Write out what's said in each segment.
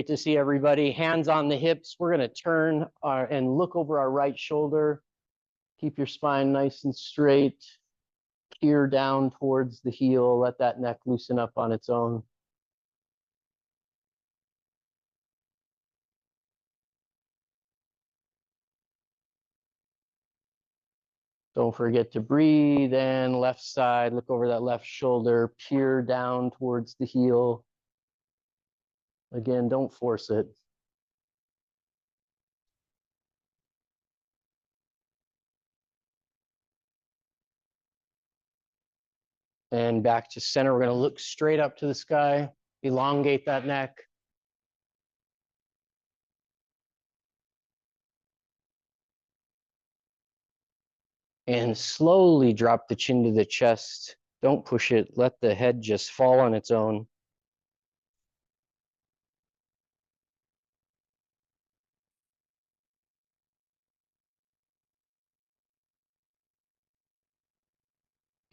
Great to see everybody. Hands on the hips. We're going to turn and look over our right shoulder. Keep your spine nice and straight. Peer down towards the heel. Let that neck loosen up on its own. Don't forget to breathe in. Left side, look over that left shoulder. Peer down towards the heel. Again, don't force it. And back to center. We're going to look straight up to the sky. Elongate that neck. And slowly drop the chin to the chest. Don't push it. Let the head just fall on its own.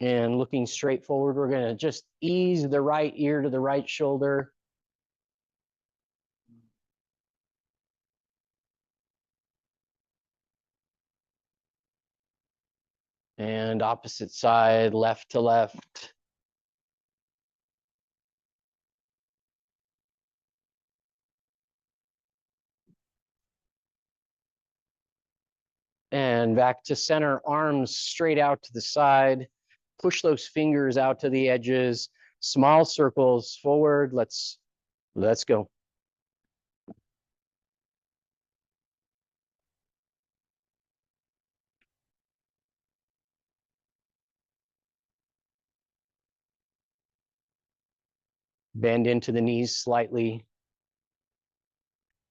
And looking straight forward, we're going to just ease the right ear to the right shoulder. And opposite side, left to left. And back to center, arms straight out to the side. Push those fingers out to the edges. Small circles forward. Let's go. Bend into the knees slightly.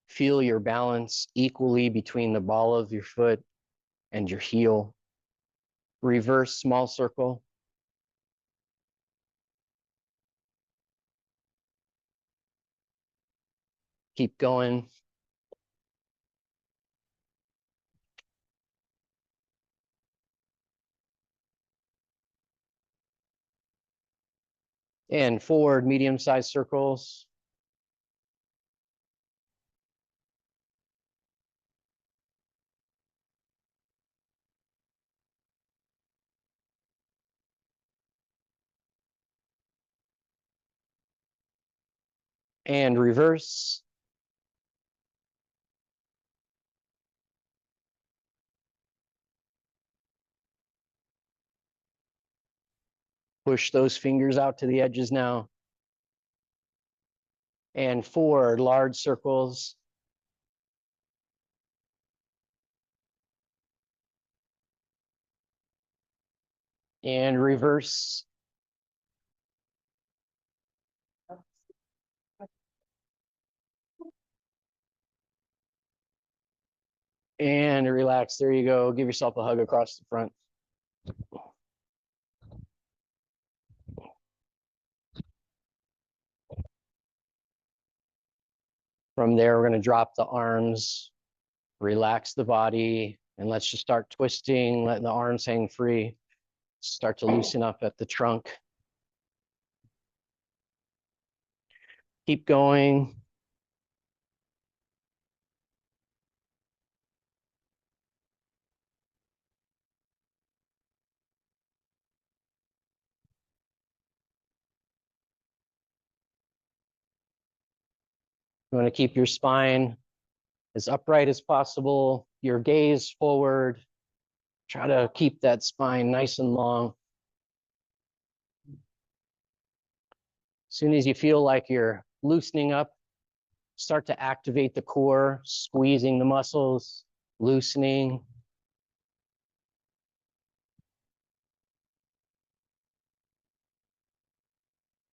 Feel your balance equally between the ball of your foot and your heel. Reverse small circle. Keep going. And forward, medium-sized circles. And reverse. Push those fingers out to the edges now. And forward, large circles. And reverse. And relax. There you go. Give yourself a hug across the front. From there, we're going to drop the arms, relax the body, and let's just start twisting, letting the arms hang free. Start to loosen up at the trunk. Keep going. You want to keep your spine as upright as possible, your gaze forward. Try to keep that spine nice and long. As soon as you feel like you're loosening up, start to activate the core, squeezing the muscles, loosening.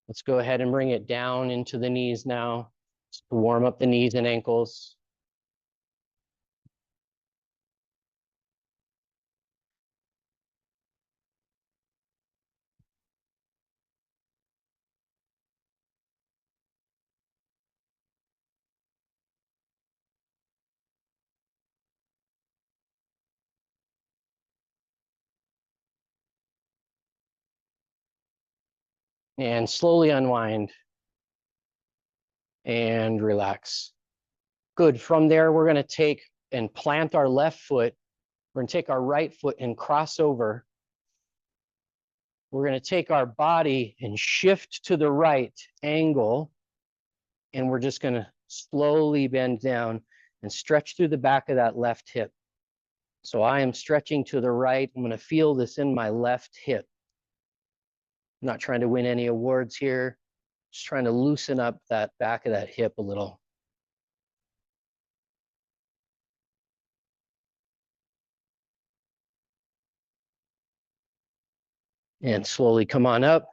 Let's go ahead and bring it down into the knees now. Just to warm up the knees and ankles. And slowly unwind. and relax. Good. From there, we're going to take and plant our left foot. We're going to take our right foot and cross over. We're going to take our body and shift to the right angle. And we're just going to slowly bend down and stretch through the back of that left hip. So I am stretching to the right. I'm going to feel this in my left hip. I'm not trying to win any awards here. Just trying to loosen up that back of that hip a little. And slowly come on up,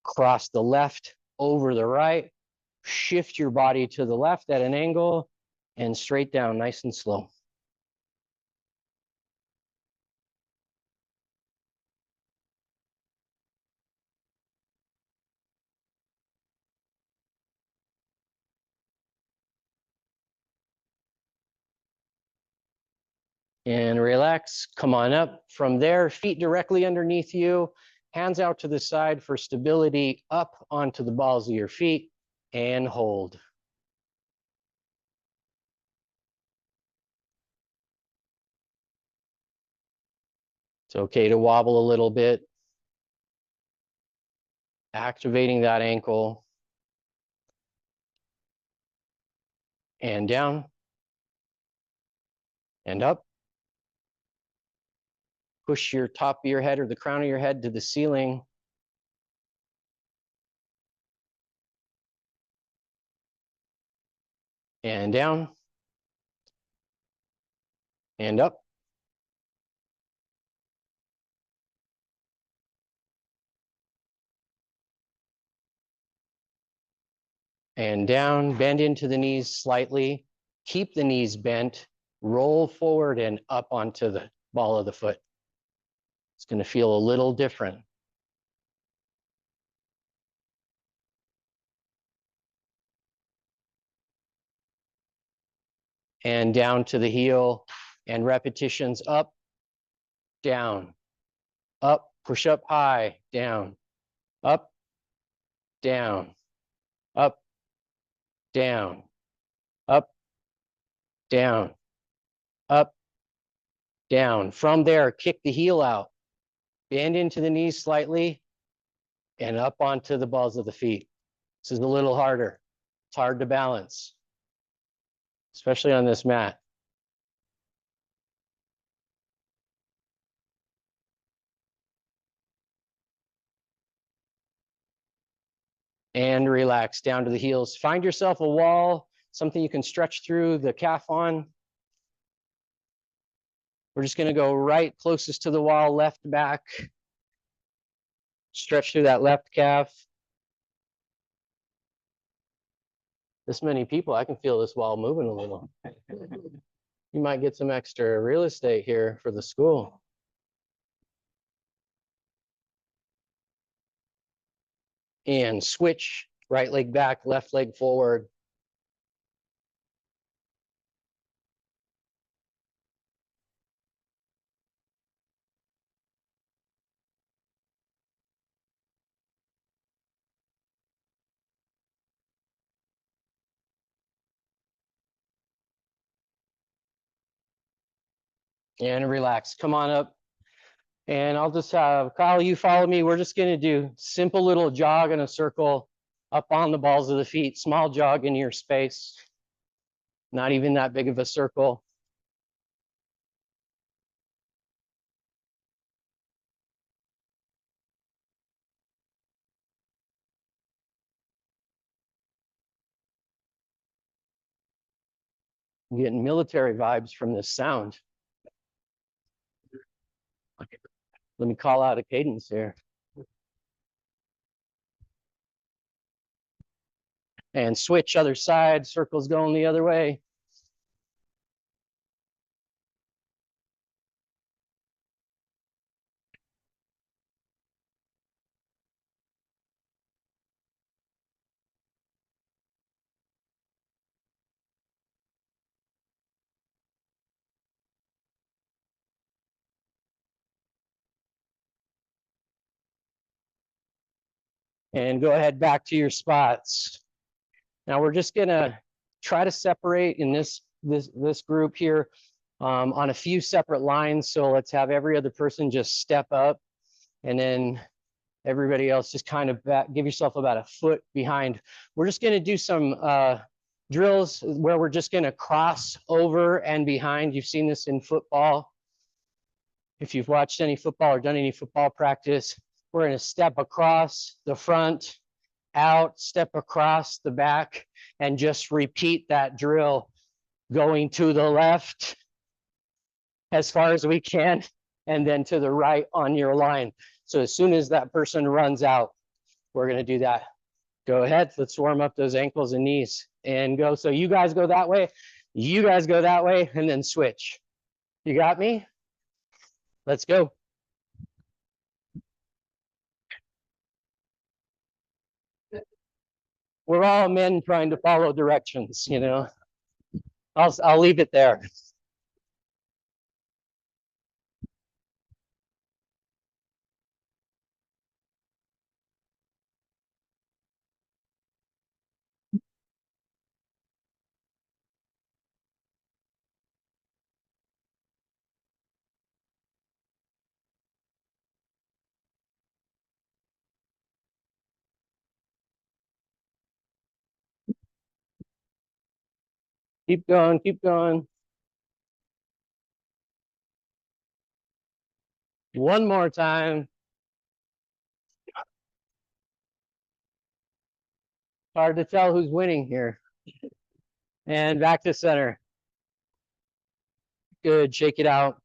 cross the left over the right, shift your body to the left at an angle, and straight down, nice and slow. And relax, come on up. From there, feet directly underneath you, hands out to the side for stability, up onto the balls of your feet, and hold. It's okay to wobble a little bit, activating that ankle, and down, and up. Push your top of your head or the crown of your head to the ceiling. And down, and up. And down, bend into the knees slightly, keep the knees bent, roll forward and up onto the ball of the foot. It's going to feel a little different. And down to the heel, and repetitions up, down, up, push up high, down, up, down, up, down, up, down, up, down. From there, kick the heel out, bend into the knees slightly, and up onto the balls of the feet. This is a little harder. It's hard to balance, especially on this mat. And relax down to the heels. Find yourself a wall, something you can stretch through the calf on. We're just going to go right closest to the wall, left back. Stretch through that left calf. This many people, I can feel this wall moving a little. You might get some extra real estate here for the school. And switch, right leg back, left leg forward. And relax, come on up. And I'll just have Kyle, you follow me. We're just gonna do simple little jog in a circle up on the balls of the feet, small jog in your space. Not even that big of a circle. I'm getting military vibes from this sound. Let me call out a cadence here. And switch other side, circles going the other way. And go ahead back to your spots. Now we're just gonna try to separate in this group here on a few separate lines. So let's have every other person just step up, and then everybody else just kind of give yourself about a foot behind. We're just gonna do some drills where we're just gonna cross over and behind. You've seen this in football. If you've watched any football or done any football practice, we're gonna step across the front, out, step across the back, and just repeat that drill, going to the left as far as we can, and then to the right on your line. So as soon as that person runs out, we're gonna do that. Go ahead, let's warm up those ankles and knees and go. So you guys go that way, you guys go that way, and then switch. You got me? Let's go. We're all men trying to follow directions, you know. I'll leave it there. Keep going, keep going. One more time. Hard to tell who's winning here. And back to center. Good, shake it out.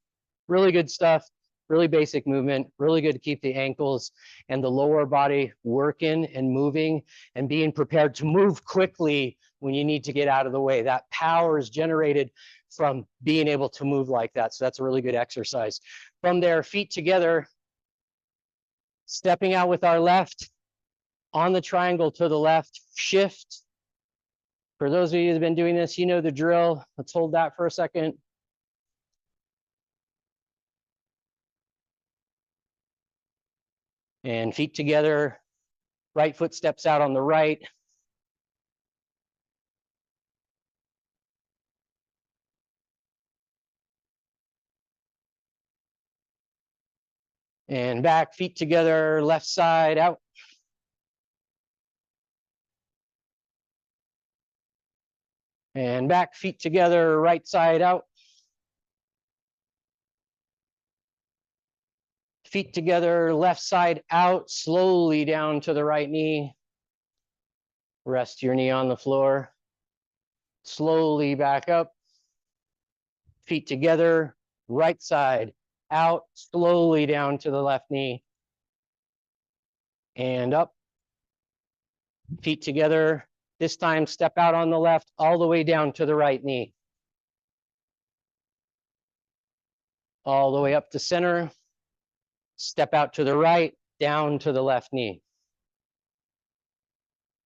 Really good stuff. Really basic movement. Really good to keep the ankles and the lower body working and moving and being prepared to move quickly when you need to get out of the way. That power is generated from being able to move like that. So that's a really good exercise. From there, feet together, stepping out with our left on the triangle to the left, shift. For those of you who've been doing this, you know the drill. Let's hold that for a second. And feet together, right foot steps out on the right. And back, feet together, left side out. And back, feet together, right side out. Feet together, left side out, slowly down to the right knee. Rest your knee on the floor. Slowly back up. Feet together, right side out, slowly down to the left knee. And up. Feet together. This time, step out on the left, all the way down to the right knee. All the way up to center. Step out to the right, down to the left knee.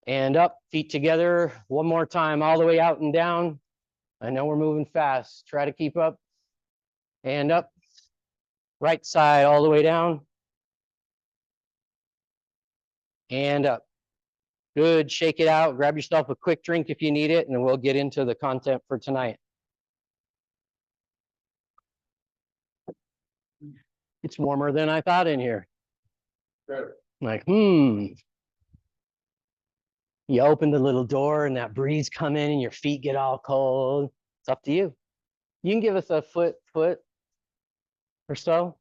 And up, feet together. One more time, all the way out and down. I know we're moving fast. Try to keep up. And up. Right side, all the way down. And up. Good, shake it out. Grab yourself a quick drink if you need it, and we'll get into the content for tonight. It's warmer than I thought in here. Sure. Like, You open the little door and that breeze come in and your feet get all cold. It's up to you. You can give us a foot or so.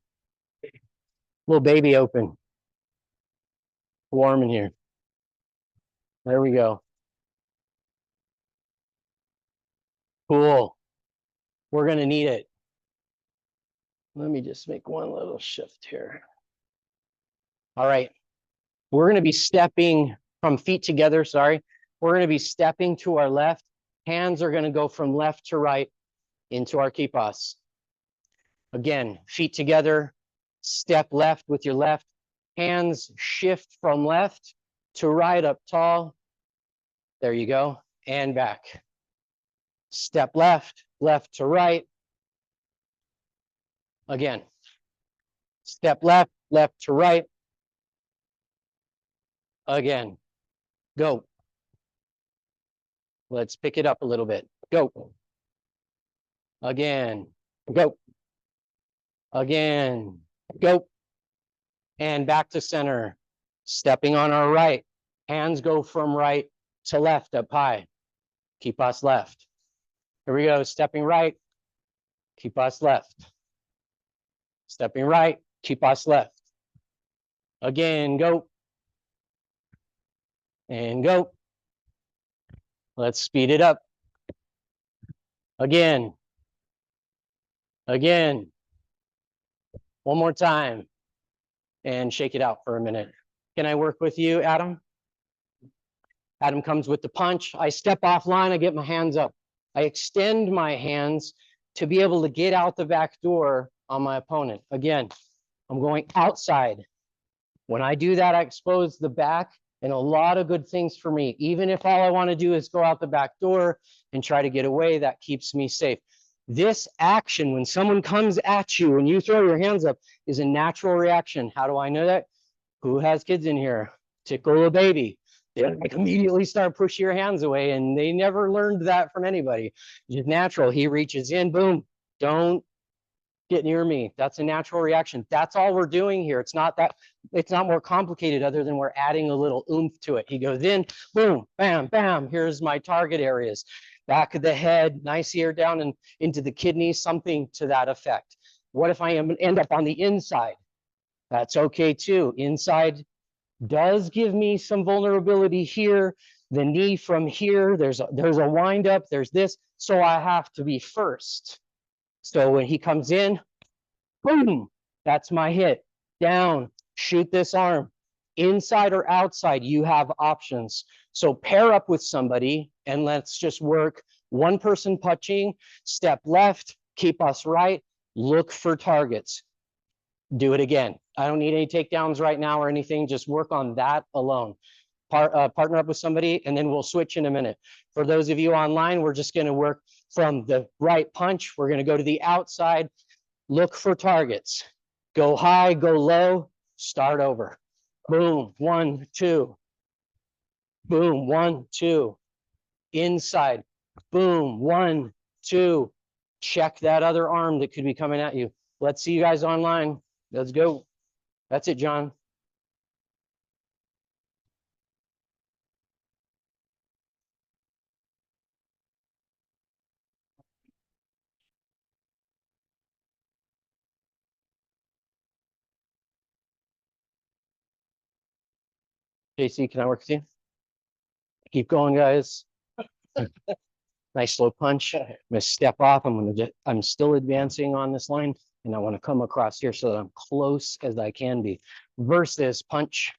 Little baby open. Warm in here. There we go. Cool. We're gonna need it. Let me just make one little shift here. All right. We're gonna be stepping from feet together, sorry. We're gonna be stepping to our left. Hands are gonna go from left to right into our kipas. Again, feet together, step left with your left. Hands shift from left to right up tall. There you go, and back. Step left, left to right. Again, step left, left to right. Again, go. Let's pick it up a little bit. Go. Again. Go. Again. Go. And back to center. Stepping on our right. Hands go from right to left up high. Keep us left. Here we go. Stepping right. Keep us left. Stepping right. Keep us left. Again. Go. And go. Let's speed it up. Again. Again. One more time. And shake it out for a minute. Can I work with you, Adam? Adam comes with the punch. I step offline. I get my hands up. I extend my hands to be able to get out the back door on my opponent. Again, I'm going outside. When I do that, I expose the back and a lot of good things for me. Even if all I want to do is go out the back door and try to get away, that keeps me safe. This action, when someone comes at you and you throw your hands up, is a natural reaction. How do I know that? Who has kids in here? Tickle a baby. They like immediately start pushing your hands away, and they never learned that from anybody. It's just natural. He reaches in, boom, don't get near me. That's a natural reaction. That's all we're doing here. It's not more complicated other than we're adding a little oomph to it. He goes in, boom, bam, bam. Here's my target areas. Back of the head, nice ear down and into the kidneys, something to that effect. What if I end up on the inside? That's okay too. Inside does give me some vulnerability here. The knee from here, there's a wind up, there's this. So I have to be first. So when he comes in, boom, that's my hit. Down, shoot this arm. Inside or outside, you have options. So pair up with somebody and let's just work one person punching, step left, keep us right, look for targets. Do it again. I don't need any takedowns right now or anything. Just work on that alone. Partner up with somebody and then we'll switch in a minute. For those of you online, we're just going to work from the right punch. We're going to go to the outside, look for targets. Go high, go low, start over. Boom, 1, 2. Boom, 1, 2. Inside, boom, 1, 2. Check that other arm that could be coming at you. Let's see you guys online. Let's go. That's it, John. JC, can I work with you? Keep going, guys. Nice slow punch. I'm gonna step off. I'm still advancing on this line, and I want to come across here so that I'm close as I can be. Versus punch.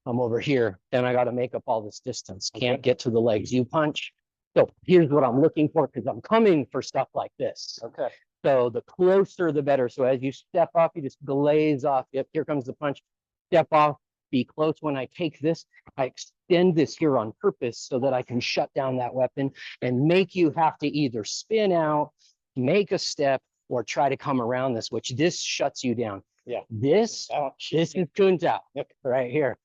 I'm over here. Then I got to make up all this distance. Can't get to the legs. You punch. So here's what I'm looking for because I'm coming for stuff like this. Okay. So the closer, the better. So as you step off, you just glaze off. Yep, here comes the punch. Step off. Be close. When I take this, I extend this here on purpose so that I can shut down that weapon and make you have to either spin out, make a step, or try to come around this, which this shuts you down. Yeah. This is Kuntao. Yep. Right here.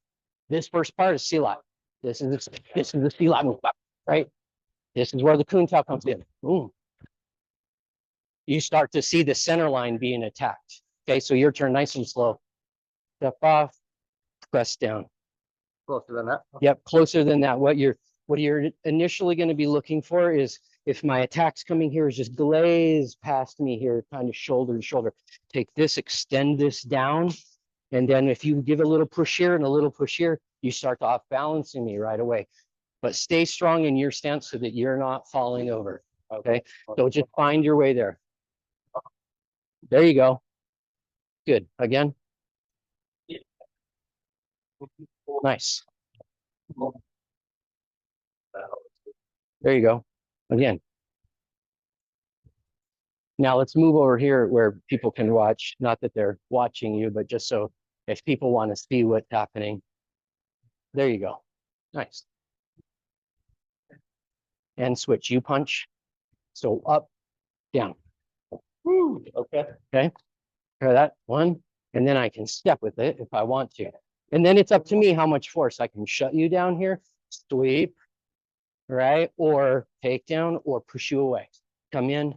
This first part is silat. This is the silat move, right? This is where the Kuntao comes in. Boom. You start to see the center line being attacked. Okay, so your turn, nice and slow. Step off, press down. Closer than that. Yep, closer than that. What you're initially going to be looking for is if my attack's coming here is just glaze past me here, kind of shoulder to shoulder. Take this, extend this down. And then if you give a little push here and a little push here, you start to off balancing me right away. But stay strong in your stance so that you're not falling over. Okay. So just find your way there. There you go. Good. Again. Nice. There you go. Again. Now let's move over here where people can watch. Not that they're watching you, but just so if people want to see what's happening. There you go. Nice. And switch. You punch. So up, down. Woo. Okay. Okay. Hear that? 1. And then I can step with it if I want to. And then it's up to me how much force I can shut you down here. Sweep. right? Or take down or push you away. Come in.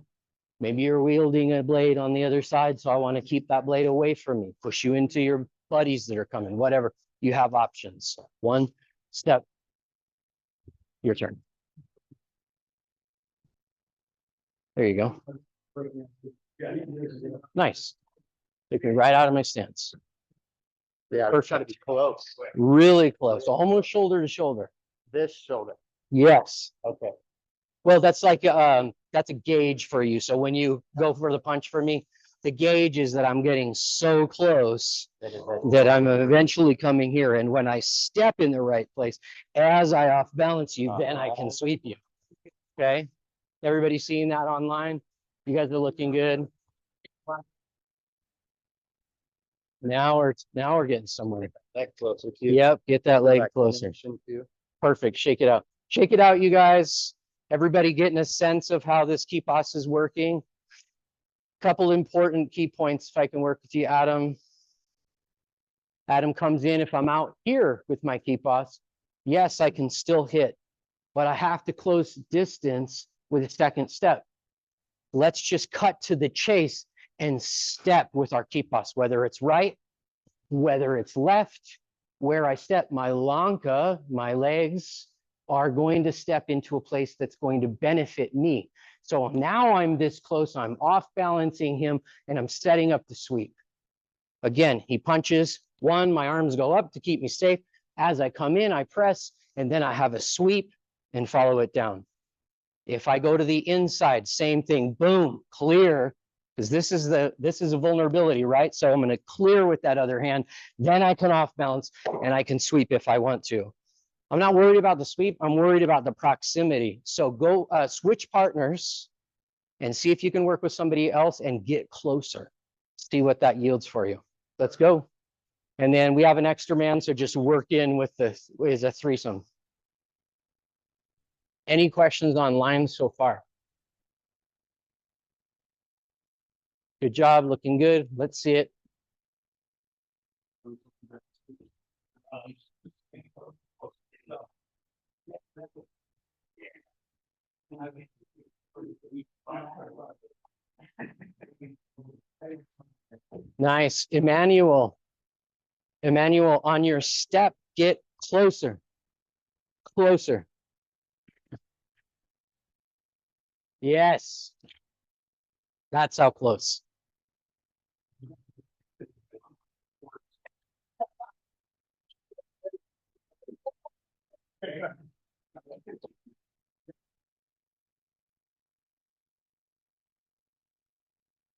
Maybe you're wielding a blade on the other side, so I want to keep that blade away from me. Push you into your buddies that are coming, whatever. You have options. One step. Your turn. There you go. Nice. Took me right out of my stance. Yeah, it's trying to be close. Really close, almost shoulder to shoulder. This shoulder. Yes. Okay. Well, that's like that's a gauge for you. So when you go for the punch for me, the gauge is that I'm getting so close that I'm eventually coming here. And when I step in the right place, as I off balance you, then I can sweep you. Okay. Everybody seeing that online? You guys are looking good. Now we're getting somewhere. That closer to you. Yep, get that leg Direct closer. connection to- Perfect. Shake it out. Shake it out, you guys. Everybody getting a sense of how this key pass is working. Couple important key points if I can work with you, Adam. Adam comes in if I'm out here with my key pass. Yes, I can still hit, but I have to close distance with a second step. Let's just cut to the chase and step with our key pass, whether it's right, whether it's left, where I step, my lanka, my legs are going to step into a place that's going to benefit me. So now I'm this close, I'm off balancing him and I'm setting up the sweep. Again, he punches one, my arms go up to keep me safe. As I come in, I press, and then I have a sweep and follow it down. If I go to the inside, same thing, boom, clear, because this is a vulnerability, right? So I'm going to clear with that other hand. Then I can off balance and I can sweep if I want to. I'm not worried about the sweep. I'm worried about the proximity. So go switch partners and see if you can work with somebody else and get closer. See what that yields for you. Let's go. And then we have an extra man, so just work in with the is a threesome. Any questions online so far? Good job, looking good. Let's see it. Nice. Emmanuel. Emmanuel, on your step, get closer. Closer. Yes. That's how close.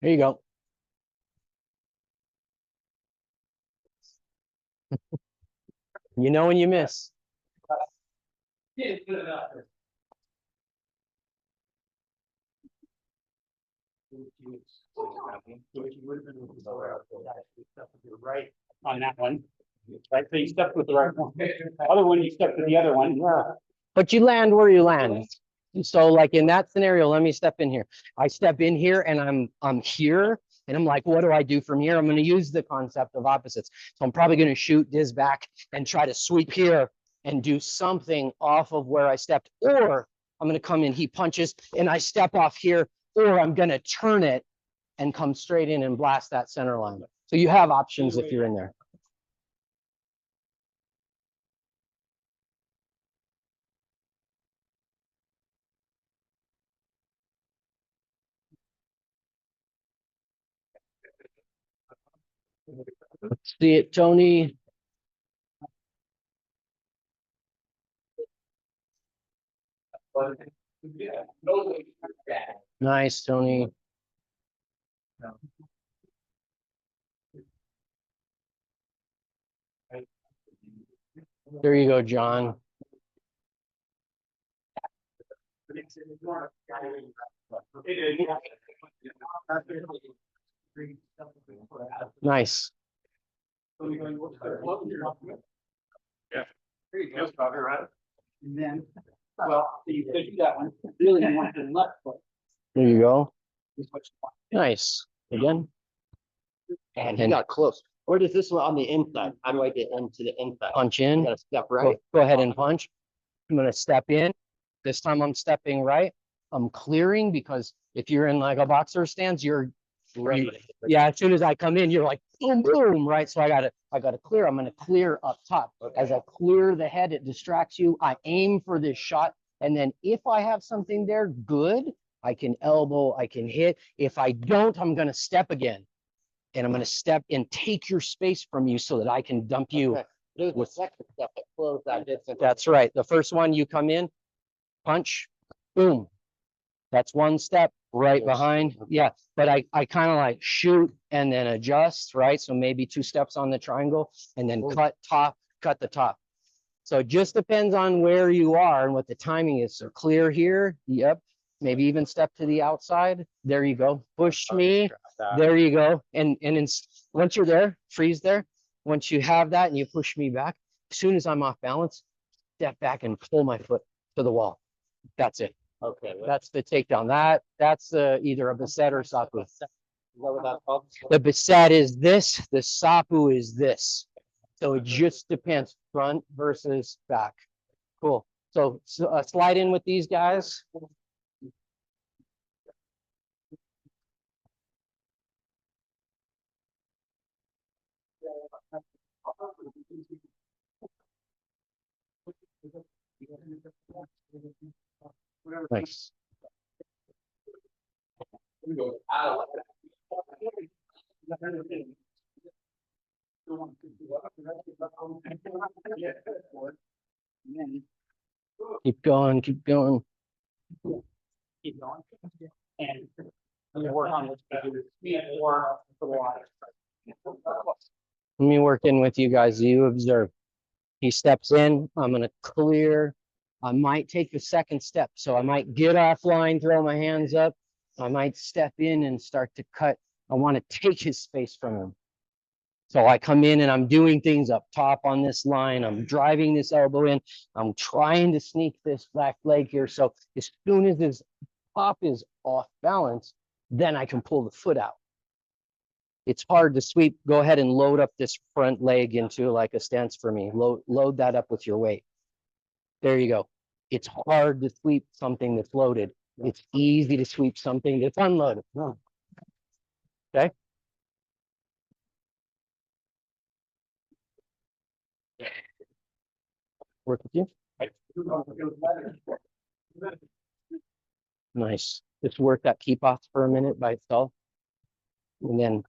There you go. You know when you miss. Right on that one. Right, so you stepped with the right one. Other one, you stepped with the other one. But you land where you land. So like in that scenario, let me step in here. I step in here and I'm here and I'm like, what do I do from here? I'm going to use the concept of opposites. So I'm probably going to shoot this back and try to sweep here and do something off of where I stepped. Or I'm going to come in, he punches and I step off here, or I'm going to turn it and come straight in and blast that center line. So you have options if you're in there. Let's see it, Tony. Nice, Tony. There you go, John. Nice. And then, well, you could do that one. Really, you want the left foot. There you go. Is what you want. Nice. Again. And he got close. Where does this one on the inside? How do I get into the inside? Punch I in. gotta step right. Go ahead and punch. I'm going to step in. This time I'm stepping right. I'm clearing because if you're in like a boxer stance, yeah, as soon as I come in, you're like boom, boom, right? So I gotta clear. I'm gonna clear up top. As I clear the head, it distracts you. I aim for this shot. And then if I have something there, good. I can elbow, I can hit. If I don't, I'm gonna step again. And I'm gonna step and take your space from you so that I can dump you. Do the second step that close that distance. That's right. The first one, you come in, punch, boom. That's one step right Yes. behind. Yeah, but I kind of like shoot and then adjust, right? So maybe 2 steps on the triangle and then cut the top. So it just depends on where you are and what the timing is. So clear here. Yep. Maybe even step to the outside. There you go. Push me. There you go. And once you're there, freeze there. Once you have that and you push me back, as soon as I'm off balance, step back and pull my foot to the wall. That's it. Okay. That's the takedown. That's either a beset or sapu. Is that what that's called? The beset is this, the sapu is this. So it just depends, front versus back. Cool. So slide in with these guys. Nice. Keep going, keep going. Keep going. And we work on this. Speed or the water. Let me work in with you guys. You observe. He steps in. I'm going to clear. I might take the second step. So I might get offline, throw my hands up. I might step in and start to cut. I want to take his space from him. So I come in and I'm doing things up top on this line. I'm driving this elbow in. I'm trying to sneak this back leg here. So as soon as his top is off balance, then I can pull the foot out. It's hard to sweep. Go ahead and load up this front leg into like a stance for me. Load that up with your weight. There you go. It's hard to sweep something that's loaded. It's easy to sweep something that's unloaded. Okay. Work with you. Nice. Just work that keep off for a minute by itself. And then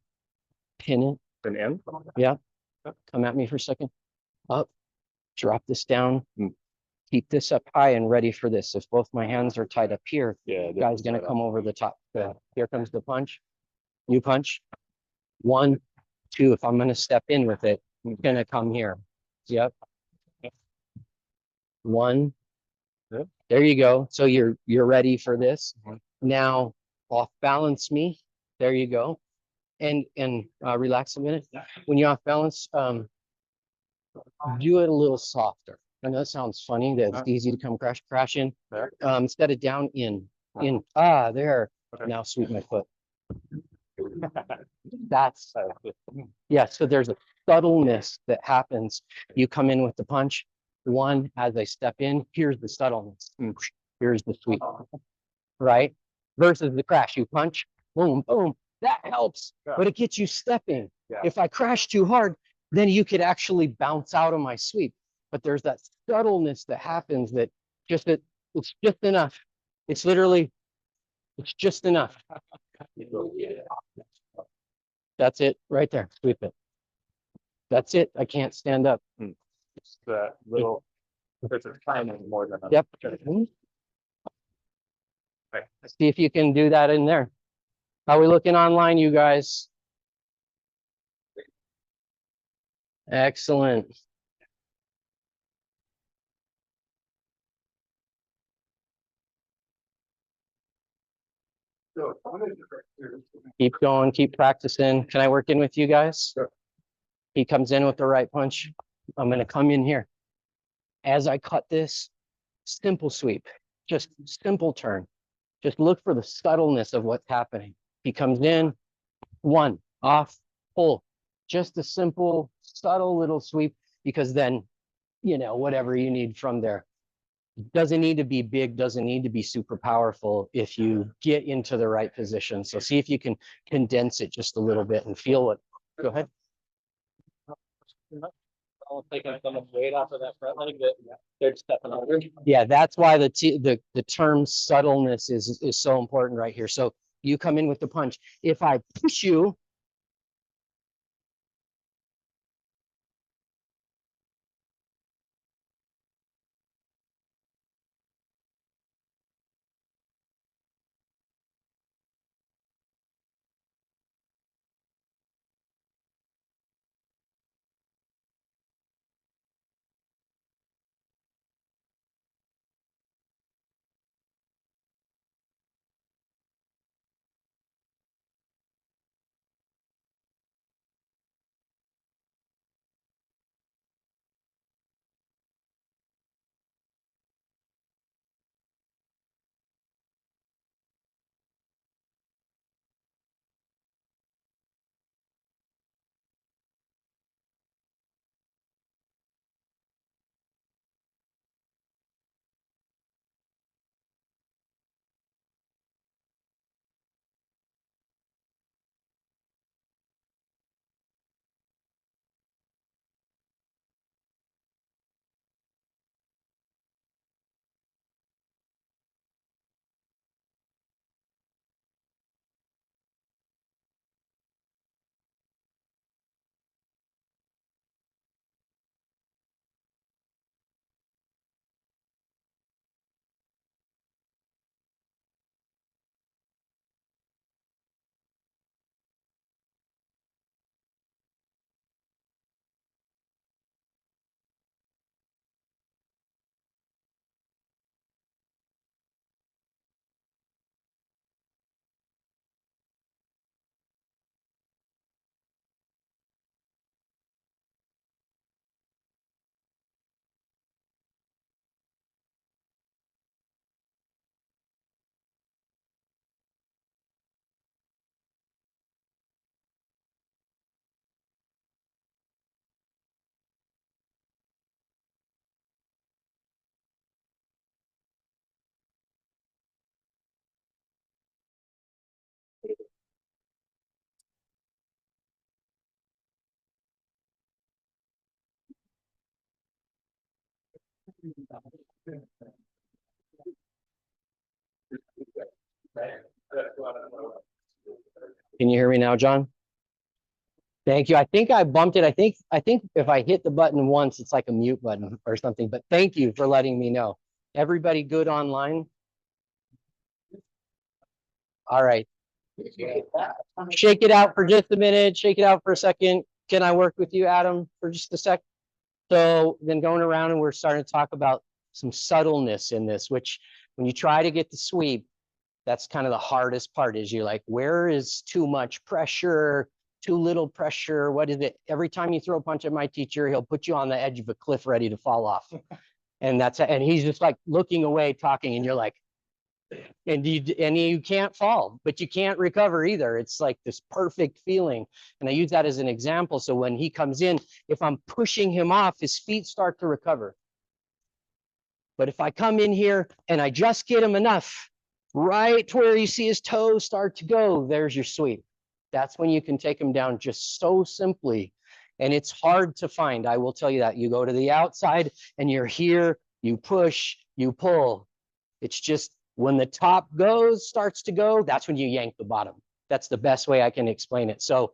pin it. An M? Yeah. Come at me for a second. Up. Drop this down. Keep this up high and ready for this. If both my hands are tied up here, Yeah. guy's gonna come over the top. Here comes the punch. You punch. 1, 2. If I'm gonna step in with it, I'm gonna come here. Yep. 1. Yep. There you go. So you're ready for this. Now off balance me. There you go. And relax a minute. When you off balance, do it a little softer. I know that sounds funny, that it's easy to come crash in. Instead of down, in. There. Okay. Now sweep my foot. That's, yeah, so there's a subtleness that happens. You come in with the punch. 1, as I step in, here's the subtleness. Here's the sweep, right? Versus the crash, you punch, boom, boom. That helps, but it gets you stepping. Yeah. If I crash too hard, then you could actually bounce out of my sweep. But there's that subtleness that happens that it's just enough. It's literally, it's just enough. That's it right there. Sweep it. That's it. I can't stand up. It's that little, there's a timing more than. Yep. Right. See if you can do that in there. How are we looking online, you guys? Excellent. Keep going, keep practicing. Can I work in with you guys? Sure. He comes in with the right punch. I'm going to come in here. As I cut this, simple sweep, just simple turn. Just look for the subtleness of what's happening. He comes in, 1, off, pull. Just a simple, subtle little sweep, because then, you know, whatever you need from there. Doesn't need to be big, doesn't need to be super powerful if you get into the right position. So see if you can condense it just a little bit and feel what, go ahead. I'll take some weight off of that front leg that they're stepping over. Yeah, that's why the term subtleness is so important right here. So you come in with the punch. If I push you, can you hear me now, John? Thank you. I think I bumped it. I think if I hit the button once, it's like a mute button or something, but thank you for letting me know. Everybody good online? All right. Shake it out for just a minute. Shake it out for a second. Can I work with you, Adam, for just a sec? So then going around and we're starting to talk about some subtleness in this, which when you try to get the sweep, that's kind of the hardest part is you're like, where is too much pressure, too little pressure? What is it? Every time you throw a punch at my teacher, he'll put you on the edge of a cliff ready to fall off. And he's just like looking away, talking, and you're like, and you can't fall, but you can't recover either. It's like this perfect feeling. And I use that as an example. So when he comes in, if I'm pushing him off, his feet start to recover. But if I come in here and I just get him enough, right where you see his toes start to go, there's your sweep. That's when you can take him down just so simply. And it's hard to find. I will tell you that. You go to the outside and you're here, you push, you pull. It's just when the top starts to go, that's when you yank the bottom. That's the best way I can explain it. So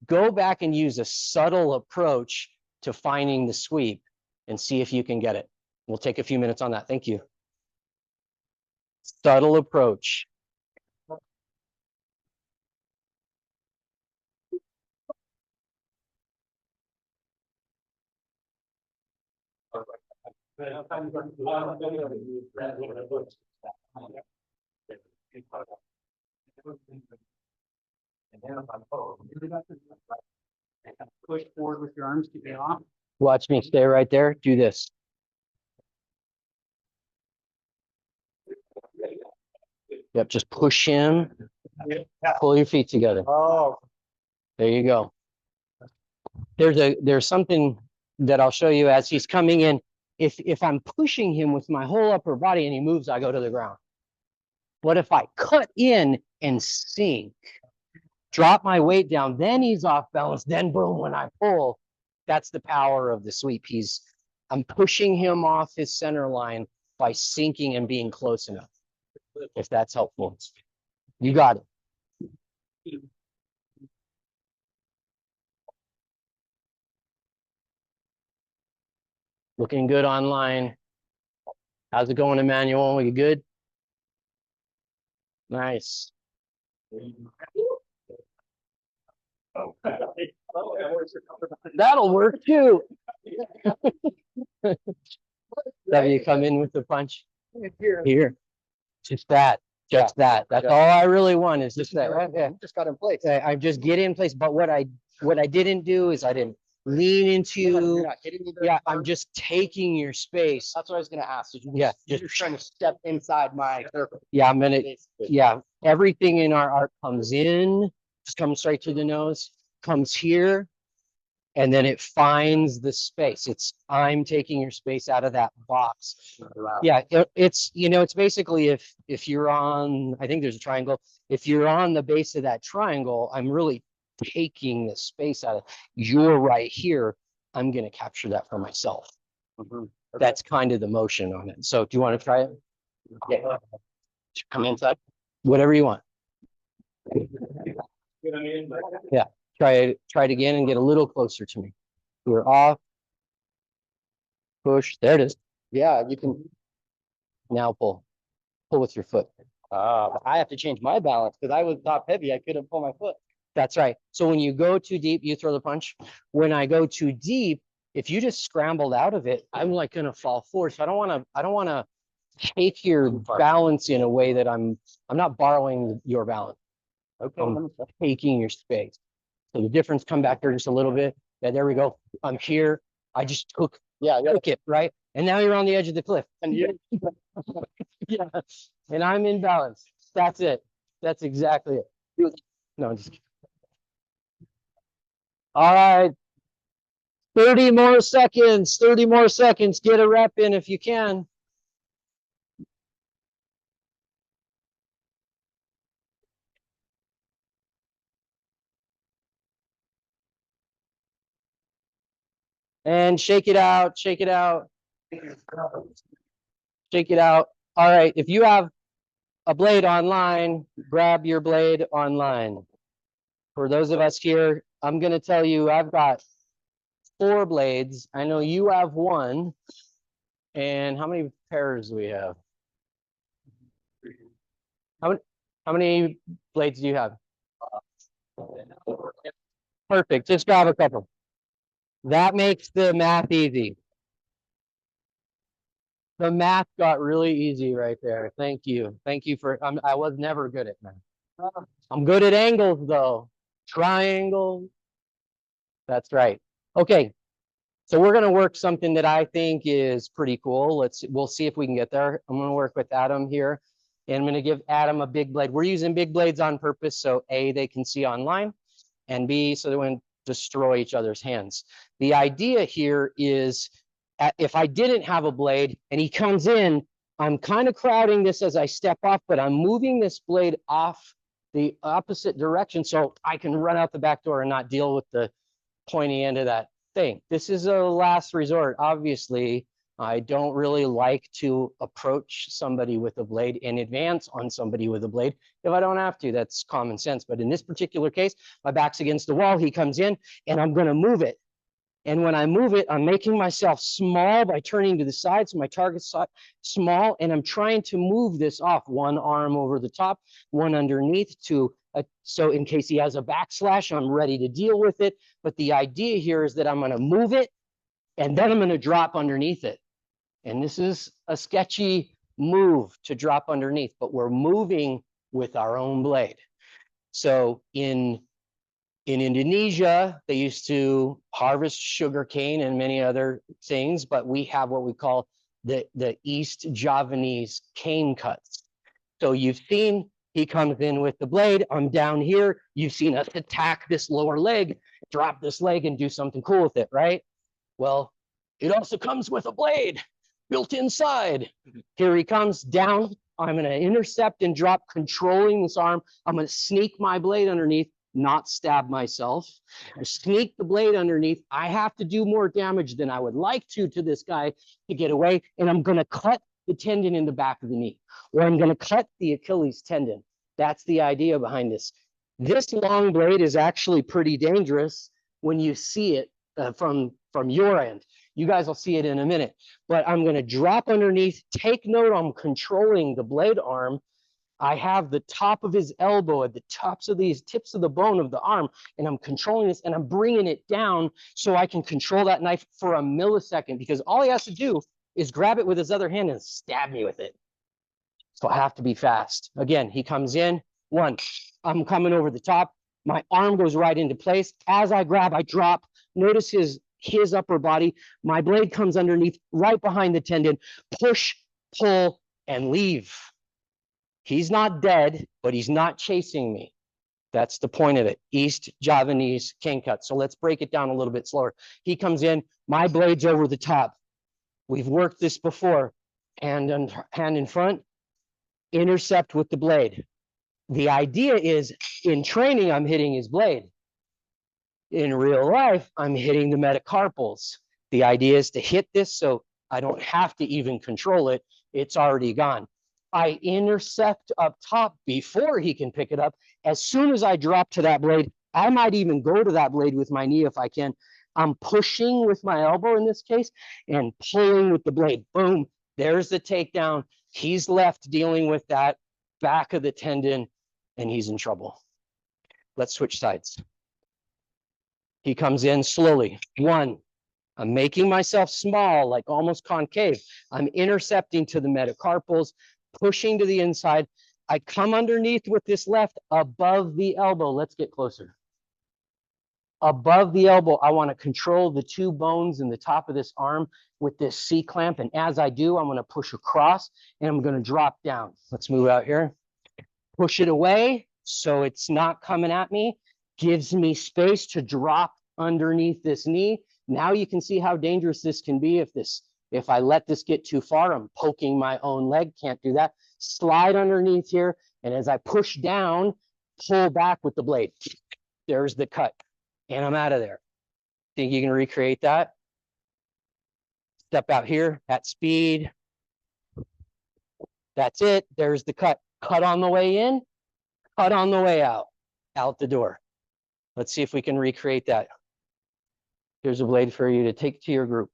go back and use a subtle approach to finding the sweep and see if you can get it. We'll take a few minutes on that. Thank you. Subtle approach. Push forward with your arms to get off. Watch me stay right there. Do this. Yep, just push him. Pull your feet together. Oh, There you go. There's something that I'll show you as he's coming in. if I'm pushing him with my whole upper body and he moves, I go to the ground. But if I cut in and sink, drop my weight down, then he's off balance, then boom, when I pull, that's the power of the sweep. I'm pushing him off his center line by sinking and being close enough, if that's helpful. You got it. Looking good online. How's it going, Emmanuel? Are you good? Nice. That'll work too. W, come in with the punch. Here. Just that. Just that. That's all I really want is just that. Right? Yeah. Just got in place. I just get in place. But what I didn't do is I didn't lean You're into. not hitting me very Yeah, hard. I'm just taking your space. That's what I was gonna ask. Yeah, You're just trying to step inside my circle. Yeah, I'm gonna. Basically. Yeah, everything in our art comes in, just comes straight to the nose, comes here, and then it finds the space. I'm taking your space out of that box. Yeah, it's it's basically if you're on, I think there's a triangle. If you're on the base of that triangle, I'm really taking the space out of. You're right here. I'm gonna capture that for myself. Mhm. That's kind of the motion on it. So do you want to try it? Yeah. Come inside. Whatever you want. Yeah. Try it again and get a little closer to me. We're off. Push. There it is. Yeah, you can. Now pull. Pull with your foot. I have to change my balance because I was top heavy. I couldn't pull my foot. That's right. So when you go too deep, you throw the punch. When I go too deep, if you just scrambled out of it, I'm like gonna fall forward. So I don't wanna take your balance in a way that I'm not borrowing your balance. Okay. I'm taking your space. So the difference, come back there just a little bit. Yeah, there we go. I'm here. I just took it, right? And now you're on the edge of the cliff. And you, Yeah. And I'm in balance. That's it. That's exactly it. No, I'm just kidding. All right. 30 more seconds. 30 more seconds. Get a rep in if you can. And shake it out. Shake it out. Shake it out. All right. If you have a blade online, grab your blade online. For those of us here, I'm going to tell you I've got 4 blades. I know you have 1. And how many pairs do we have? How many blades do you have? Perfect. Just grab a couple. That makes the math easy. The math got really easy right there. Thank you. Thank you for, I was never good at math. I'm good at angles though. Triangle. That's right. Okay. So we're going to work something that I think is pretty cool. We'll see if we can get there. I'm going to work with Adam here. And I'm going to give Adam a big blade. We're using big blades on purpose. So A, they can see online, and B, so they won't destroy each other's hands. The idea here is if I didn't have a blade and he comes in, I'm kind of crowding this as I step off, but I'm moving this blade off the opposite direction so I can run out the back door and not deal with the pointy end of that thing. This is a last resort. Obviously, I don't really like to approach somebody with a blade in advance on somebody with a blade if I don't have to. That's common sense. But in this particular case, my back's against the wall. He comes in and I'm going to move it. And when I move it, I'm making myself small by turning to the side. So my target's small, and I'm trying to move this off. One arm over the top, one underneath so in case he has a backslash, I'm ready to deal with it. But the idea here is that I'm going to move it and then I'm going to drop underneath it. And this is a sketchy move to drop underneath, but we're moving with our own blade. So in Indonesia, they used to harvest sugarcane and many other things, but we have what we call the East Javanese cane cuts. So you've seen he comes in with the blade. I'm down here. You've seen us attack this lower leg, drop this leg and do something cool with it, right? Well, It also comes with a blade built inside. Here he comes down. I'm going to intercept and drop, controlling this arm. I'm going to sneak my blade underneath, not stab myself. I sneak the blade underneath. I have to do more damage than I would like to this guy to get away. And I'm going to cut the tendon in the back of the knee, or I'm going to cut the Achilles tendon. That's the idea behind this. This long blade is actually pretty dangerous when you see it from your end. You guys will see it in a minute, but I'm going to drop underneath. Take note, I'm controlling the blade arm. I have the top of his elbow at the tops of these tips of the bone of the arm, and I'm controlling this and I'm bringing it down so I can control that knife for a millisecond, because all he has to do is grab it with his other hand and stab me with it. So I have to be fast. Again, he comes in, one, I'm coming over the top. My arm goes right into place. As I grab, I drop. Notice his upper body. My blade comes underneath, right behind the tendon. Push, pull, and leave. He's not dead, but he's not chasing me. That's the point of it. East Javanese cane cut. So let's break it down a little bit slower. He comes in, my blade's over the top. We've worked this before. Hand in front, intercept with the blade. The idea is, in training, I'm hitting his blade. In real life, I'm hitting the metacarpals. The idea is to hit this so I don't have to even control it. It's already gone. I intercept up top before he can pick it up. As soon as I drop to that blade, I might even go to that blade with my knee if I can. I'm pushing with my elbow in this case and pulling with the blade. Boom, there's the takedown. He's left dealing with that back of the tendon, and he's in trouble. Let's switch sides. He comes in slowly. One, I'm making myself small, like almost concave. I'm intercepting to the metacarpals, pushing to the inside. I come underneath with this left above the elbow. Let's get closer. Above the elbow, I want to control the two bones in the top of this arm with this C-clamp. And as I do, I'm going to push across and I'm going to drop down. Let's move out here. Push it away so it's not coming at me. Gives me space to drop underneath this knee. Now you can see how dangerous this can be if I let this get too far. I'm poking my own leg, can't do that. Slide underneath here, and as I push down, pull back with the blade. There's the cut, and I'm out of there. Think you can recreate that? Step out here at speed. That's it. There's the cut. Cut on the way in, cut on the way out the door. Let's see if we can recreate that. Here's a blade for you to take to your group.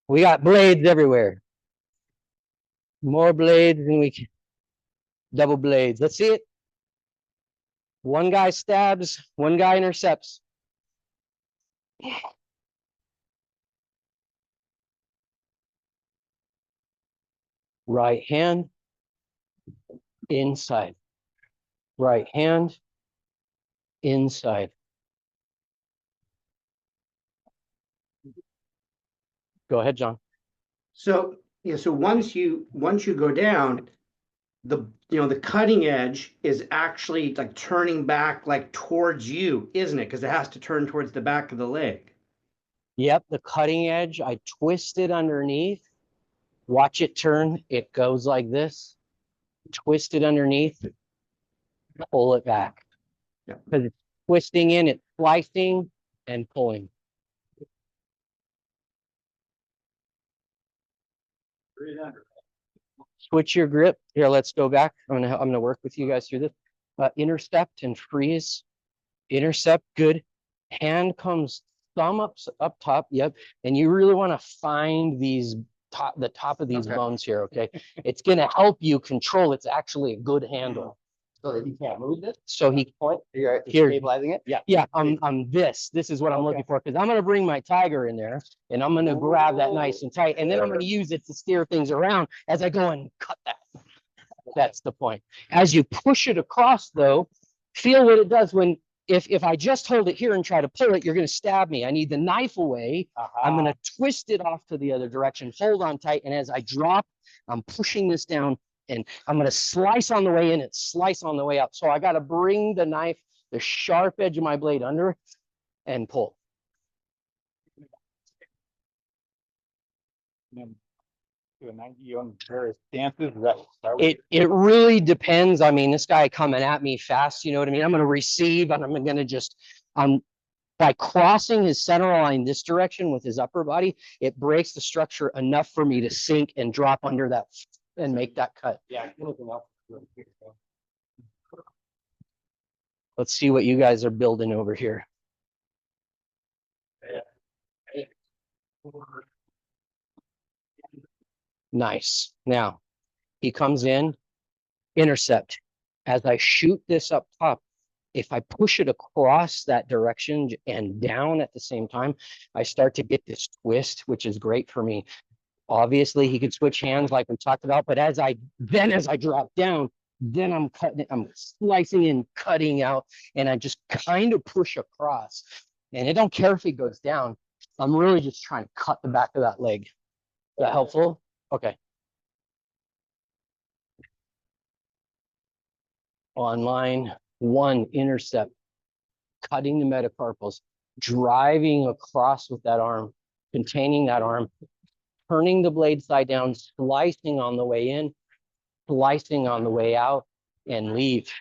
We got blades everywhere. More blades than we can. Double blades. Let's see it. One guy stabs, one guy intercepts. Right hand, inside. Right hand, inside. Go ahead, John. So, yeah, so once you go down, the cutting edge is actually like turning back like towards you, isn't it? Because it has to turn towards the back of the leg. Yep, the cutting edge, I twist it underneath. Watch it turn. It goes like this. Twist it underneath. Pull it back. Yeah. Because it's twisting in, it's slicing and pulling. Switch your grip. Here, let's go back. I'm gonna work with you guys through this. Intercept and freeze. Intercept, good. Hand comes thumb up top. Yep. And you really want to find the top of these bones here. Okay. It's gonna help you control. It's actually a good handle. So that you can't move it. So he Point. You're here. stabilizing it. Yeah. Yeah, I'm this. This is what I'm looking for, because I'm gonna bring my tiger in there and I'm gonna grab that nice and tight, and then I'm gonna use it to steer things around as I go and cut that. That's the point. As you push it across, though, feel what it does when if I just hold it here and try to pull it, you're gonna stab me. I need the knife away. I'm gonna twist it off to the other direction, hold on tight, and as I drop, I'm pushing this down. And I'm going to slice on the way in and slice on the way out. So I got to bring the knife, the sharp edge of my blade under and pull. then do a 90 on various stances. Is that start It really depends. I mean, this guy coming at me fast, you know what I mean? I'm gonna receive and I'm gonna just, by crossing his center line this direction with his upper body, it breaks the structure enough for me to sink and drop under that and make that cut. Yeah. Looking up. Let's see what you guys are building over here. Nice. Now, he comes in, intercept. As I shoot this up top, if I push it across that direction and down at the same time, I start to get this twist, which is great for me. Obviously, he could switch hands like we talked about, but as I drop down, then I'm cutting it, I'm slicing and cutting out, and I just kind of push across. And I don't care if he goes down. I'm really just trying to cut the back of that leg. Is that helpful? Okay. On line one, intercept, cutting the metacarpals, driving across with that arm, containing that arm, turning the blade side down, slicing on the way in, slicing on the way out, and leave.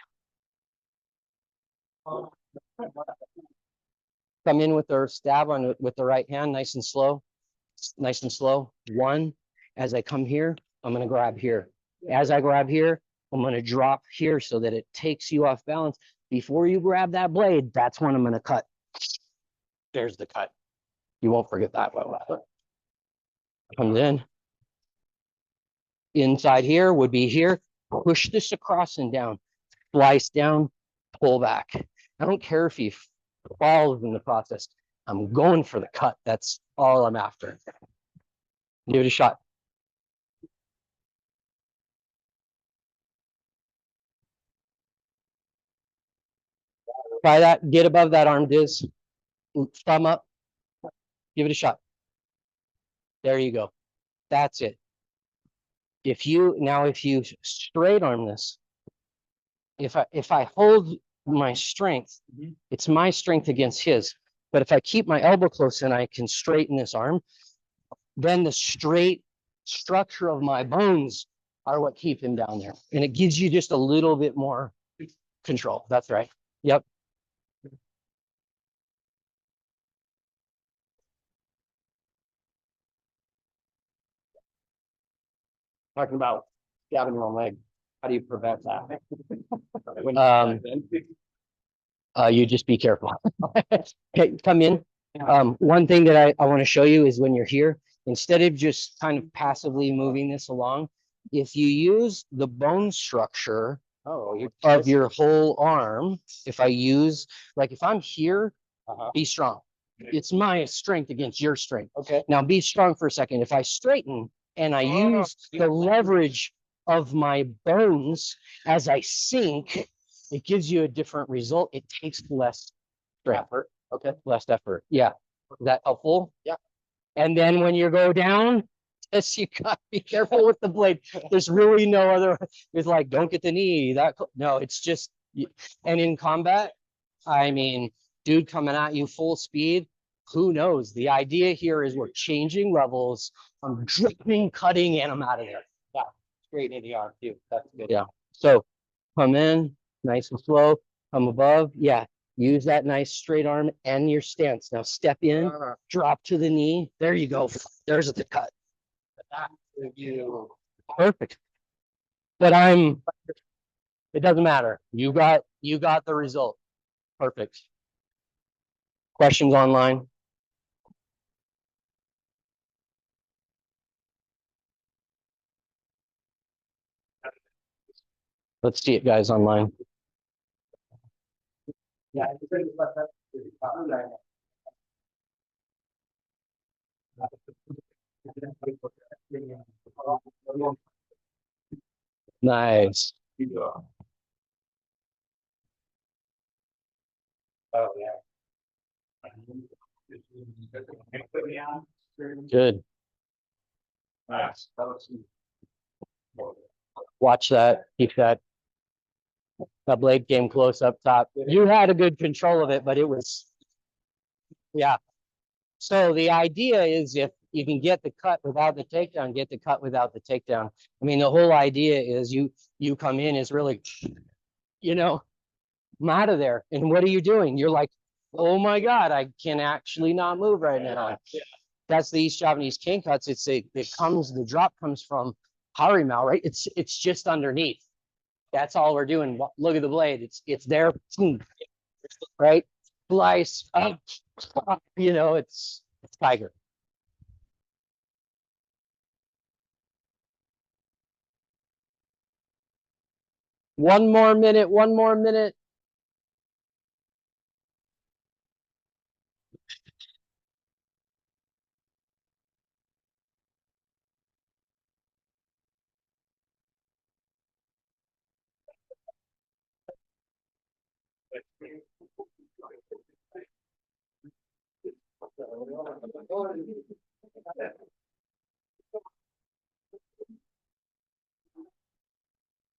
Come in with our stab on with the right hand, nice and slow, nice and slow. One, as I come here, I'm going to grab here. As I grab here, I'm going to drop here so that it takes you off balance. Before you grab that blade, that's when I'm going to cut. There's the cut. You won't forget that one. Comes in. Inside here would be here. Push this across and down. Slice down, pull back. I don't care if he falls in the process. I'm going for the cut. That's all I'm after. Give it a shot. Try that. Get above that arm, Diz. Thumb up. Give it a shot. There you go. That's it. If you straight arm this, if I hold my strength, it's my strength against his. But if I keep my elbow close and I can straighten this arm, then the straight structure of my bones are what keep him down there. And it gives you just a little bit more control. That's right. Yep. Talking about stabbing your own leg. How do you prevent that? You just be careful. Okay, come in. One thing that I want to show you is when you're here, instead of just kind of passively moving this along, if you use the bone structure of your whole arm, if I use, like if I'm here, be strong. It's my strength against your strength. Okay. Now be strong for a second. If I straighten and I use the leverage of my bones as I sink, it gives you a different result. It takes less effort. Okay. Less effort. Yeah. Is that helpful? Yeah. And then when you go down, yes, you gotta be careful with the blade. There's really no other, it's like, don't get the knee. No, it's just, and in combat, I mean, dude coming at you full speed, who knows? The idea here is we're changing levels. I'm dripping, cutting, and I'm out of there. Yeah. Straight into the arm too. That's good. Yeah. So come in, nice and slow. Come above. Yeah. Use that nice straight arm and your stance. Now step in, drop to the knee. There you go. There's the cut. Perfect. But it doesn't matter. You got the result. Perfect. Questions online? Let's see it, guys, online. Yeah. Nice. Oh, yeah. Good. Watch that. Keep that blade came close up top. You had a good control of it, but it was, yeah. So the idea is you can get the cut without the takedown, get the cut without the takedown. I mean, the whole idea is you come in is really, I'm out of there. And what are you doing? You're like, oh my God, I can actually not move right now. That's the East Javanese cane cuts. The drop comes from Harimau, right? It's just underneath. That's all we're doing. Look at the blade. It's there, right? Slice up, it's tiger. One more minute, one more minute.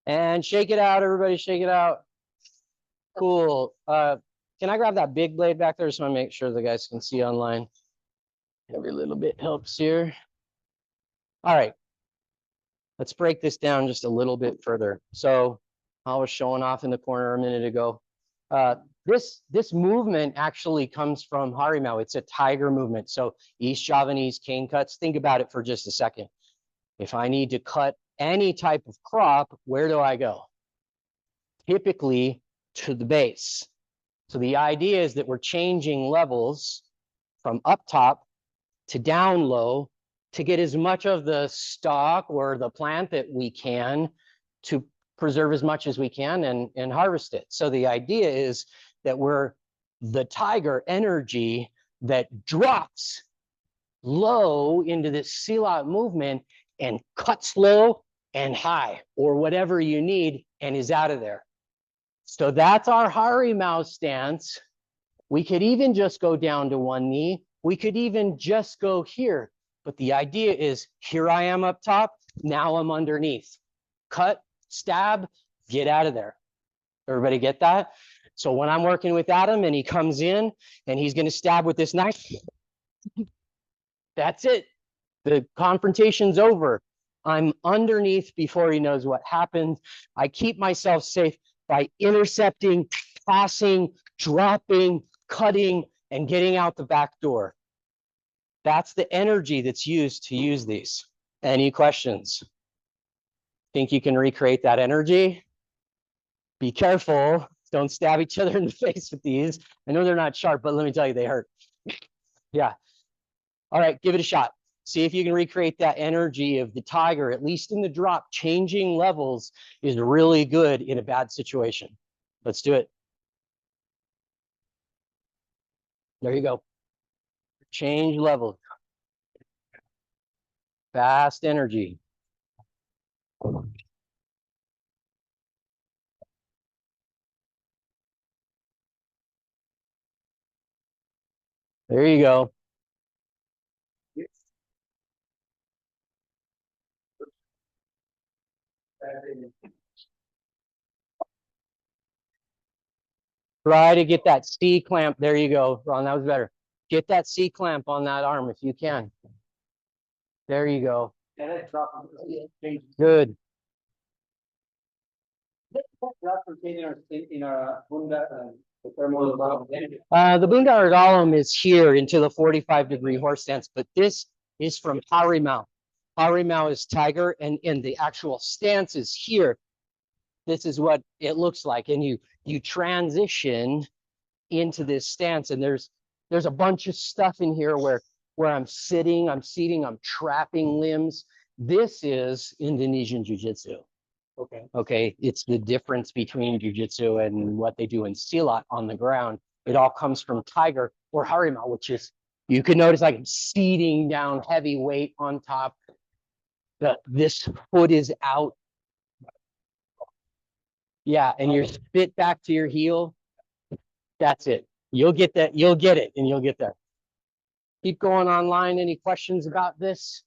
And shake it out, everybody, shake it out. Cool. Can I grab that big blade back there? Just want to make sure the guys can see online. Every little bit helps here. All right. Let's break this down just a little bit further. So I was showing off in the corner a minute ago. This movement actually comes from Harimau. It's a tiger movement. So East Javanese cane cuts, think about it for just a second. If I need to cut any type of crop, where do I go? Typically to the base. So the idea is that we're changing levels from up top to down low to get as much of the stalk or the plant that we can to preserve as much as we can and harvest it. So the idea is that we're the tiger energy that drops low into this silat movement and cuts low and high or whatever you need and is out of there. So that's our Harimau stance. We could even just go down to one knee. We could even just go here. But the idea is here I am up top. Now I'm underneath. Cut, stab, get out of there. Everybody get that? So when I'm working with Adam and he comes in and he's going to stab with this knife, that's it. The confrontation's over. I'm underneath before he knows what happened. I keep myself safe by intercepting, passing, dropping, cutting, and getting out the back door. That's the energy that's used to use these. Any questions? Think you can recreate that energy? Be careful. Don't stab each other in the face with these. I know they're not sharp, but let me tell you, they hurt. Yeah. All right, give it a shot. See if you can recreate that energy of the tiger, at least in the drop. Changing levels is really good in a bad situation. Let's do it. There you go. Change level. Fast energy. There you go. Try to get that C clamp. There you go, Ron. That was better. Get that C clamp on that arm if you can. There you go. Good. The Bunda Golem is here into the 45-degree horse stance, but this is from Harimau. Harimau is tiger, and the actual stance is here. This is what it looks like, and you transition into this stance, and there's a bunch of stuff in here where I'm sitting, I'm seating, I'm trapping limbs. This is Indonesian jiu-jitsu. Okay, it's the difference between jiu-jitsu and what they do in silat on the ground. It all comes from tiger or Harimau, which is, you can notice like seating down heavy weight on top. This foot is out. Yeah, and you're spit back to your heel. That's it. You'll get that. You'll get it, and you'll get there. Keep going online. Any questions about this?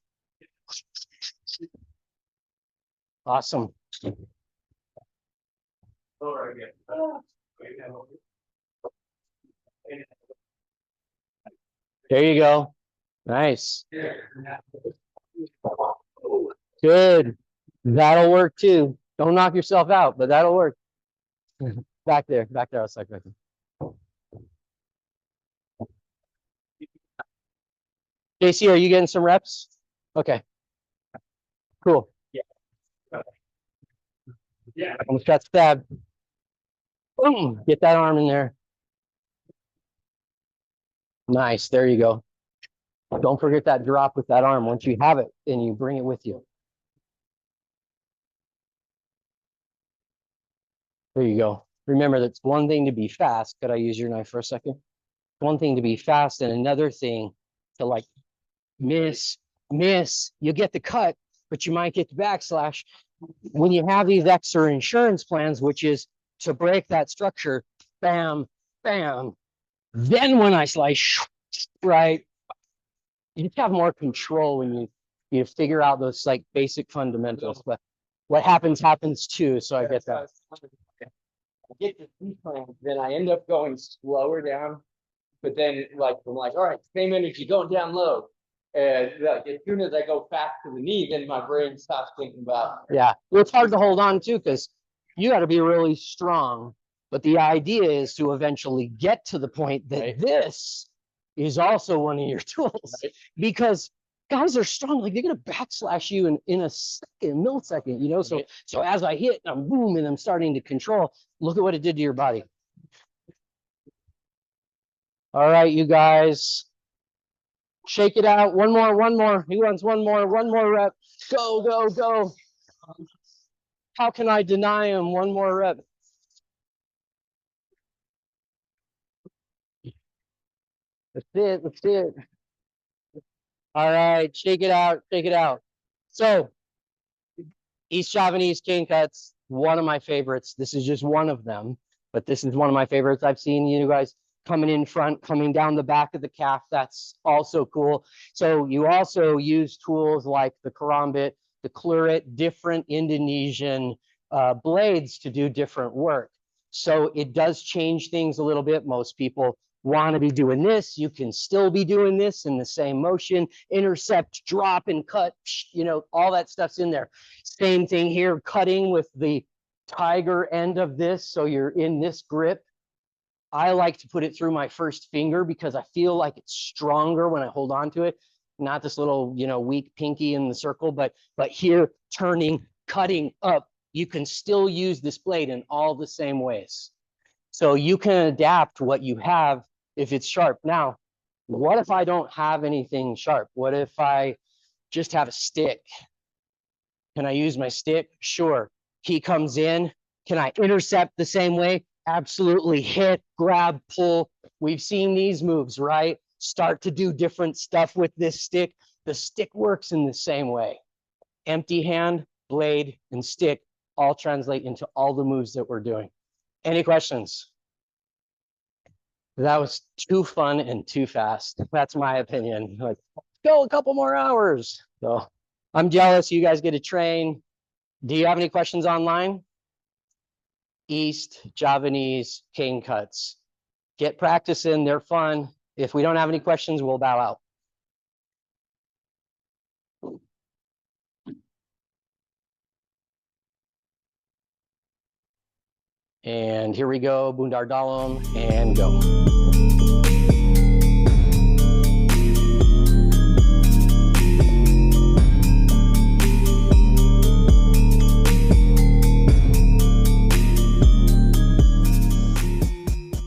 Awesome. There you go. Nice. Good. That'll work too. Don't knock yourself out, but that'll work. Back there, outside, back there. JC, are you getting some reps? Okay. Cool. Yeah. Almost got stabbed. Boom. Get that arm in there. Nice. There you go. Don't forget that drop with that arm. Once you have it, and you bring it with you. There you go. Remember, that's one thing to be fast. Could I use your knife for a second? One thing to be fast, and another thing to like miss. You get the cut, but you might get the backslash. When you have these extra insurance plans, which is to break that structure, bam, bam. Then when I slice, right, you just have more control when you figure out those like basic fundamentals. But what happens too. So I get that. I get the decline, then I end up going slower down. But then like I'm like, all right, same energy going down low. And like, as soon as I go fast to the knee, then my brain stops thinking about. Yeah, well, it's hard to hold on to because you got to be really strong. But the idea is to eventually get to the point that this is also one of your tools, because guys are strong. Like they're gonna backslash you in a second, millisecond, you know. So as I hit, I'm boom, and I'm starting to control. Look at what it did to your body. All right, you guys. Shake it out. One more. He wants one more rep. Go. How can I deny him one more rep? Let's it. All right, shake it out. So, East Javanese cane cuts, one of my favorites. This is just one of them, but this is one of my favorites. I've seen you guys coming in front, coming down the back of the calf. That's also cool. So you also use tools like the karambit, the cluret, different Indonesian blades to do different work. So it does change things a little bit. Most people want to be doing this. You can still be doing this in the same motion, intercept, drop, and cut, you know, all that stuff's in there. Same thing here, cutting with the tiger end of this. So you're in this grip. I like to put it through my first finger because I feel like it's stronger when I hold on to it. Not this little, you know, weak pinky in the circle, but here, turning, cutting up, you can still use this blade in all the same ways. So you can adapt what you have if it's sharp. Now, what if I don't have anything sharp? What if I just have a stick? Can I use my stick? Sure. He comes in. Can I intercept the same way? Absolutely. Hit, grab, pull. We've seen these moves, right? Start to do different stuff with this stick. The stick works in the same way. Empty hand, blade, and stick all translate into all the moves that we're doing. Any questions? That was too fun and too fast. That's my opinion. Like, go a couple more hours. So I'm jealous. You guys get to train. Do you have any questions online? East Javanese cane cuts. Get practicing. They're fun. If we don't have any questions, we'll bow out. And here we go, Bundar Dalam, and go.